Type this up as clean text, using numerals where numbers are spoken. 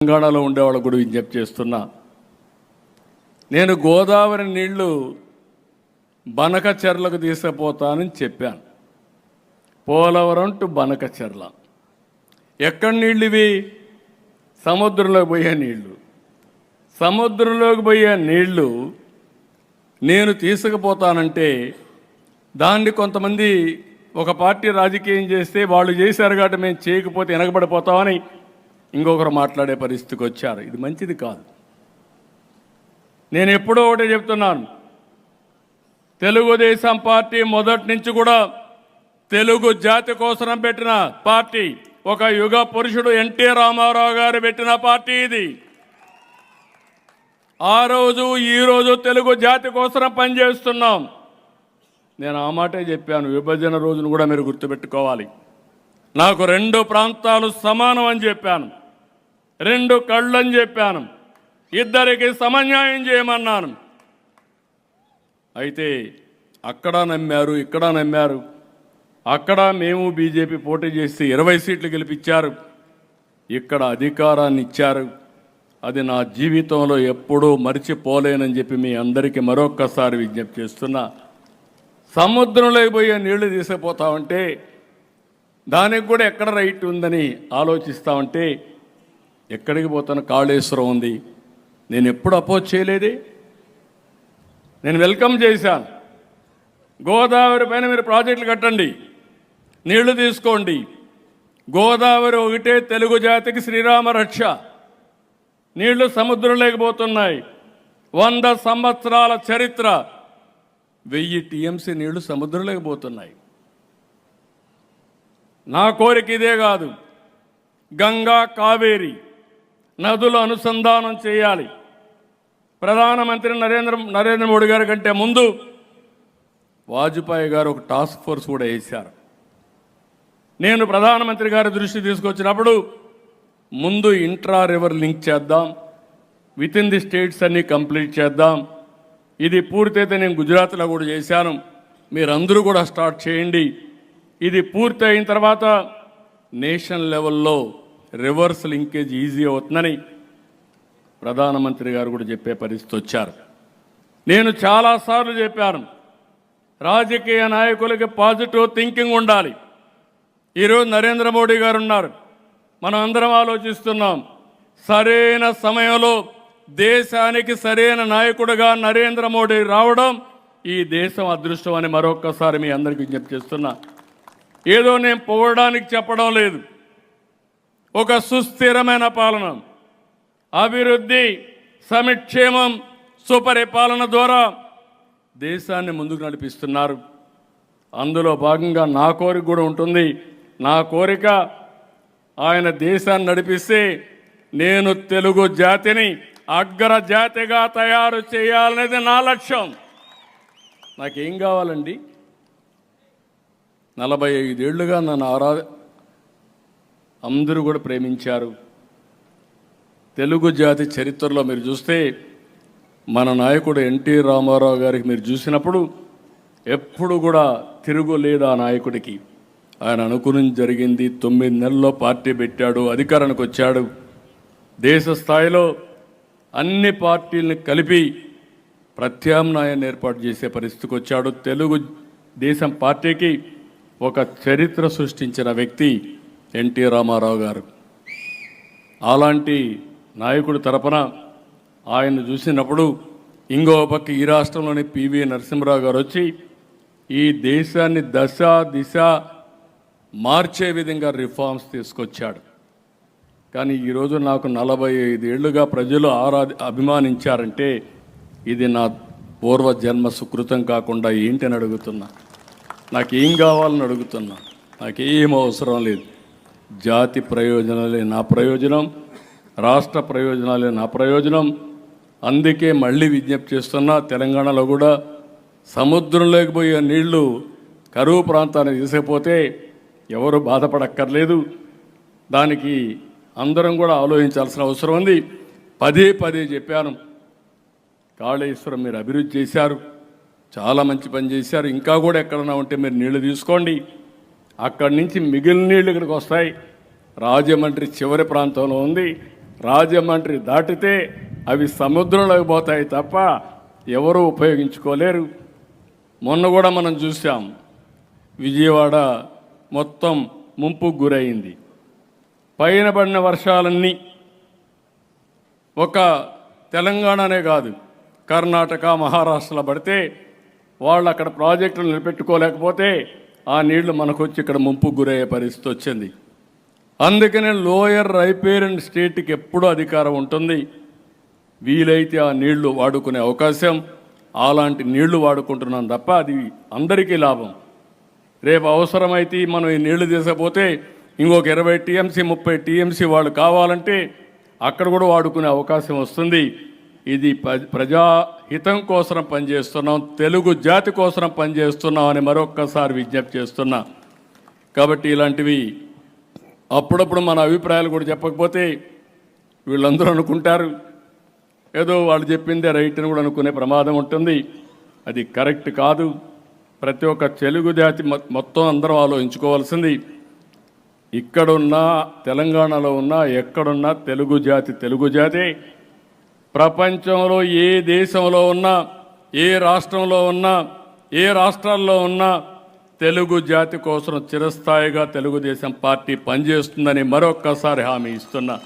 తెలంగాణలో ఉండేవాళ్ళకు కూడా విజ్ఞప్తి చేస్తున్నా. నేను గోదావరి నీళ్లు బనకచెర్లకు తీసుకుపోతానని చెప్పాను. పోలవరం టు బనకచెర్ల. ఎక్కడి నీళ్ళు ఇవి? సముద్రంలోకి పోయే నీళ్లు. సముద్రంలోకి పోయే నీళ్లు నేను తీసుకుపోతానంటే దాన్ని కొంతమంది ఒక పార్టీ రాజకీయం చేస్తే వాళ్ళు చేశారు కాబట్టి మేము చేయకపోతే వెనకబడిపోతామని ఇంకొకరు మాట్లాడే పరిస్థితికి వచ్చారు. ఇది మంచిది కాదు. నేను ఎప్పుడో ఒకటే చెప్తున్నాను, తెలుగుదేశం పార్టీ మొదటి నుంచి కూడా తెలుగు జాతి కోసం పెట్టిన పార్టీ, ఒక యుగ పురుషుడు ఎన్టీ రామారావు గారు పెట్టిన పార్టీ ఇది. ఆ రోజు ఈరోజు తెలుగు జాతి కోసం పనిచేస్తున్నాం. నేను ఆ మాటే చెప్పాను. విభజన రోజును కూడా మీరు గుర్తుపెట్టుకోవాలి. నాకు 2 ప్రాంతాలు సమానం అని చెప్పాను, 2 కళ్ళు అని చెప్పాను, ఇద్దరికి సమన్యాయం చేయమన్నాను. అయితే అక్కడ నమ్మారు, ఇక్కడ నమ్మారు. అక్కడ మేము బీజేపీ పోటీ చేసి 20 సీట్లు గెలిపించారు, ఇక్కడ అధికారాన్ని ఇచ్చారు. అది నా జీవితంలో ఎప్పుడూ మర్చిపోలేనని చెప్పి మీ అందరికీ మరొక్కసారి విజ్ఞప్తి చేస్తున్నా. సముద్రంలోకి పోయే నీళ్లు తీసుకుపోతామంటే దానికి కూడా ఎక్కడ రైట్ ఉందని ఆలోచిస్తామంటే ఎక్కడికి పోతాను? కాళేశ్వరం ఉంది. నేను ఎప్పుడు అపోజ్ చేయలేదే. నేను వెల్కమ్ చేశాను. గోదావరి పైన మీరు ప్రాజెక్టులు కట్టండి, నీళ్లు తీసుకోండి. గోదావరి ఒకటే తెలుగు జాతికి శ్రీరామ రక్ష. నీళ్లు సముద్రంలోకి పోతున్నాయి. 100 సంవత్సరాల చరిత్ర, 1000 టీఎంసీ నీళ్లు సముద్రంలోకి పోతున్నాయి. నా కోరిక ఇదే కాదు, గంగా కావేరి నదులు అనుసంధానం చేయాలి. ప్రధానమంత్రి నరేంద్ర మోడీ గారి కంటే ముందు వాజ్పేయి గారు ఒక టాస్క్ ఫోర్స్ కూడా వేశారు. నేను ప్రధానమంత్రి గారి దృష్టి తీసుకొచ్చినప్పుడు ముందు ఇంట్రా రివర్ లింక్ చేద్దాం, విత్ ఇన్ ది స్టేట్స్ అన్నీ కంప్లీట్ చేద్దాం. ఇది పూర్తయితే నేను గుజరాత్లో కూడా చేశాను, మీరందరూ కూడా స్టార్ట్ చేయండి. ఇది పూర్తి అయిన తర్వాత నేషనల్ లెవెల్లో రివర్స్ లింకేజ్ ఈజీ అవుతుందని ప్రధానమంత్రి గారు కూడా చెప్పే పరిస్థితి వచ్చారు. నేను చాలాసార్లు చెప్పాను, రాజకీయ నాయకులకి పాజిటివ్ థింకింగ్ ఉండాలి. ఈరోజు నరేంద్ర మోడీ గారు ఉన్నారు, మనం అందరం ఆలోచిస్తున్నాం. సరైన సమయంలో దేశానికి సరైన నాయకుడిగా నరేంద్ర మోడీ రావడం ఈ దేశం అదృష్టం అని మరొక్కసారి మీ అందరికీ విజ్ఞప్తి చేస్తున్నా. ఏదో నేను పొగడానికి చెప్పడం లేదు. ఒక సుస్థిరమైన పాలన, అభివృద్ధి, సంక్షేమం, సుపరిపాలన ద్వారా దేశాన్ని ముందుకు నడిపిస్తున్నారు. అందులో భాగంగా నా కోరిక కూడా ఉంటుంది. నా కోరిక ఆయన దేశాన్ని నడిపిస్తే నేను తెలుగు జాతిని అగ్రజాతిగా తయారు చేయాలనేది నా లక్ష్యం. నాకేం కావాలండి? 45 ఏళ్లుగా నన్ను అందరూ కూడా ప్రేమించారు. తెలుగు జాతి చరిత్రలో మీరు చూస్తే మన నాయకుడు ఎన్టీ రామారావు గారికి మీరు చూసినప్పుడు ఎప్పుడు కూడా తిరుగులేదు ఆ నాయకుడికి. ఆయన అనుకుని జరిగింది. 9 నెలల్లో పార్టీ పెట్టాడు, అధికారానికి వచ్చాడు. దేశ స్థాయిలో అన్ని పార్టీలను కలిపి ప్రత్యామ్నాయాన్ని ఏర్పాటు చేసే పరిస్థితికి వచ్చాడు. తెలుగు దేశం పార్టీకి ఒక చరిత్ర సృష్టించిన వ్యక్తి ఎన్టీ రామారావు గారు. అలాంటి నాయకుడి తరపున ఆయన చూసినప్పుడు ఇంకో పక్క ఈ రాష్ట్రంలోని పివి నరసింహరావు గారు వచ్చి ఈ దేశాన్ని దశ దిశ మార్చే విధంగా రిఫార్మ్స్ తీసుకొచ్చాడు. కానీ ఈరోజు నాకు 45 ఏళ్లుగా ప్రజలు అభిమానించారంటే ఇది నా పూర్వజన్మ సుకృతం కాకుండా ఏంటని అడుగుతున్నా. నాకేం కావాలని అడుగుతున్నా. నాకేం అవసరం లేదు. జాతి ప్రయోజనాలే నా ప్రయోజనం, రాష్ట్ర ప్రయోజనాలే నా ప్రయోజనం. అందుకే మళ్ళీ విజ్ఞప్తి చేస్తున్నా, తెలంగాణలో కూడా సముద్రంలోకి పోయే నీళ్లు కరువు ప్రాంతానికి తీసుకుపోతే ఎవరు బాధపడక్కర్లేదు. దానికి అందరం కూడా ఆలోచించాల్సిన అవసరం ఉంది. పదే చెప్పాను, కాళేశ్వరం మీరు అభివృద్ధి చేశారు, చాలా మంచి పని చేశారు. ఇంకా కూడా ఎక్కడన్నా ఉంటే మీరు నీళ్లు తీసుకోండి. అక్కడి నుంచి మిగిలిన నీళ్ళు ఇక్కడికి వస్తాయి. రాజమండ్రి చివరి ప్రాంతంలో ఉంది. రాజమండ్రి దాటితే అవి సముద్రంలోకి పోతాయి తప్ప ఎవరూ ఉపయోగించుకోలేరు. మొన్న కూడా మనం చూసాం, విజయవాడ మొత్తం ముంపుకు గురైంది. పైన పడిన వర్షాలన్నీ ఒక తెలంగాణనే కాదు, కర్ణాటక, మహారాష్ట్రలో పడితే వాళ్ళు అక్కడ ప్రాజెక్టులు నిలబెట్టుకోలేకపోతే ఆ నీళ్లు మనకు వచ్చి ఇక్కడ ముంపుకు గురయ్యే పరిస్థితి వచ్చింది. అందుకనే లోయర్ రైపేరియన్ స్టేట్కి ఎప్పుడూ అధికారం ఉంటుంది. వీలైతే ఆ నీళ్లు వాడుకునే అవకాశం, అలాంటి నీళ్లు వాడుకుంటున్నాం తప్ప అది అందరికీ లాభం. రేపు అవసరమైతే మనం ఈ నీళ్లు తీసకపోతే ఇంకొక 20 టీఎంసీ 30 టీఎంసీ వాళ్ళు కావాలంటే అక్కడ కూడా వాడుకునే అవకాశం వస్తుంది. ఇది ప్రజాహితం కోసం పనిచేస్తున్నాం, తెలుగు జాతి కోసం పనిచేస్తున్నాం అని మరొక్కసారి విజ్ఞప్తి చేస్తున్నా. కాబట్టి ఇలాంటివి అప్పుడప్పుడు మన అభిప్రాయాలు కూడా చెప్పకపోతే వీళ్ళందరూ అనుకుంటారు ఏదో వాళ్ళు చెప్పిందే రైట్ అని కూడా అనుకునే ప్రమాదం ఉంటుంది. అది కరెక్ట్ కాదు. ప్రతి ఒక్క తెలుగు జాతి మొత్తం అందరం ఆలోచించుకోవాల్సింది, ఇక్కడున్నా తెలంగాణలో ఉన్నా ఎక్కడున్నా తెలుగు జాతి ప్రపంచంలో ఏ దేశంలో ఉన్నా, ఏ రాష్ట్రంలో ఉన్నా, ఏ రాష్ట్రాల్లో ఉన్నా తెలుగు జాతి కోసం చిరస్థాయిగా తెలుగుదేశం పార్టీ పనిచేస్తుందని మరొక్కసారి హామీ ఇస్తున్నా.